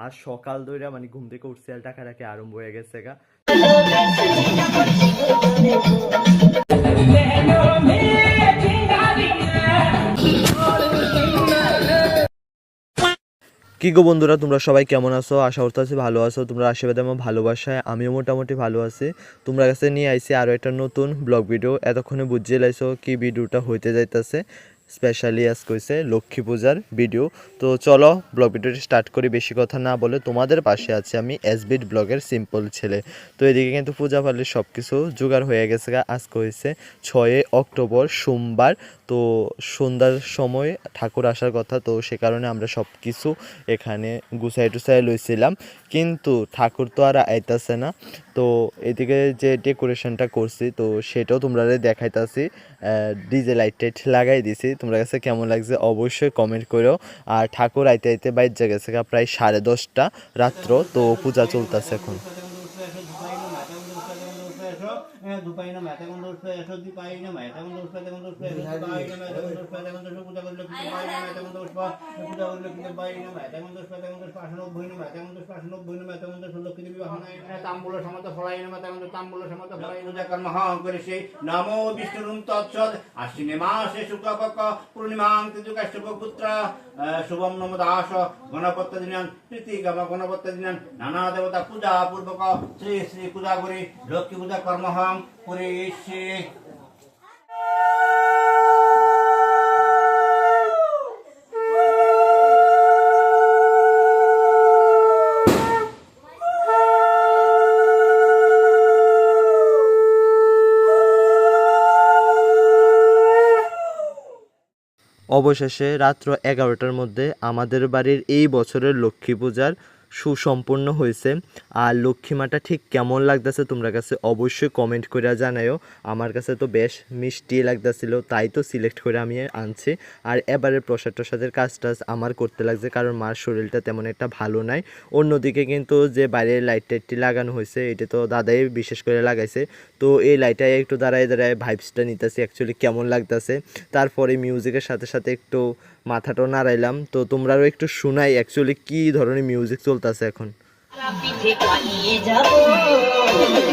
আর সকাল ধরে মানে ঘুম থেকে উঠছে ডাকাডাকি আরম্ভ হয়ে গেছে গা। কি গো বন্ধুরা, তোমরা সবাই কেমন আছো? আশা করতেছি ভালো আছো। তোমরা আশীর্বাদে আমার ভালোবাসায় আমিও মোটামুটি ভালো আছি। তোমরা কাছে নিয়ে আইছি আরও একটা নতুন ব্লগ ভিডিও। এতক্ষণে বুঝিয়ে লাইছো কি ভিডিওটা হইতে যাইতেছে। স্পেশালি আজ কইছে লক্ষ্মী পূজার ভিডিও। তো চলো ব্লগ ভিডিওটি স্টার্ট করি। বেশি কথা না বলে তোমাদের পাশে আছি আমি, এসবিট ব্লগের সিম্পল ছেলে। তো এদিকে কিন্তু পূজা পালির সব কিছু জোগাড় হয়ে গেছে। আজকে হয়েছে 6 অক্টোবর সোমবার। তো সন্ধ্যার সময় ঠাকুর আসার কথা, তো সে কারণে আমরা সব কিছু এখানে গুছাই টুসাই লইছিলাম, কিন্তু ঠাকুর তো আর আইতাছে না। তো এদিকে যে ডেকোরেশনটা করছি তো সেটাও তোমরা দেখাইতাছি। ডিজে লাইট টাইট লাগাই দিছি। তোমরা কাছে কেমন লাগছে অবশ্যই কমেন্ট করো। আর ঠাকুর আইতে আইতে বাইরে গেছে প্রায় 10:30 রাত্র। তো পূজা চলতেছে এখন। দুপাইনা মেতাগন্ধ উঠবে এসো দুপাইনা মেতাগন্ধ উঠবে মেতাগন্ধ উঠবে দুপাইনা মেতাগন্ধ উঠবে মেতাগন্ধ পূজা করলে দুপাইনা মেতাগন্ধ উঠবে পূজা করলে দুপাইনা মেতাগন্ধ উঠবে মেতাগন্ধ পাশনব ভইনা মেতাগন্ধ পাশনব ভইনা মেতাগন্ধ লক্ষ্মী দেবী বাহনায় তাম্বুল সমত ফলাইনা মেতাগন্ধ তাম্বুল সমত ফলাইনা পূজা কর্ম হং করে সেই নমো বিষ্ণুরুম তৎসৎ আশ্বিনে মাসে শুক্লপক্ষ পূর্ণিমাং তিথিকাশ্যপ পুত্র শুভম নম দাস গণপতি দিনান প্রীতিগম গণপতি দিনান নানা দেবতা পূজা পূর্বক শ্রী শ্রী পূজা করি লক্ষ্মী পূজা কর্ম হং করেছি। অবশেষে রাত্র 11টার মধ্যে আমাদের বাড়ির এই বছরের লক্ষ্মী পূজার সুসম্পন্ন হয়েছে। আর লক্ষ্মী মাটা ঠিক কেমন লাগতেছে তোমরা কাছে অবশ্যই কমেন্ট করে জানাও। আমার কাছে তো বেশ মিষ্টি লাগতেছিল, তাই তো সিলেক্ট করে আমি আনছি। আর এবারে প্রসাদ টসাদের কাজটা আমার করতে লাগছে, কারণ মার শরীরটা তেমন একটা ভালো নাই। অন্যদিকে কিন্তু যে বাইরের লাইট টাইটটি লাগানো হয়েছে এটা তো দাদাই বিশেষ করে লাগাইছে। তো এই লাইটটাই একটু দাঁড়ায় দাঁড়ায় ভাইবসটা নিতেছি অ্যাকচুয়ালি কেমন লাগতেছে। তারপরে মিউজিকের সাথে সাথে একটু মাথাটাও নাড়াইলাম। তো তোমরাও একটু শোনাই অ্যাকচুয়ালি কী ধরনের মিউজিক চলতেছে এখন।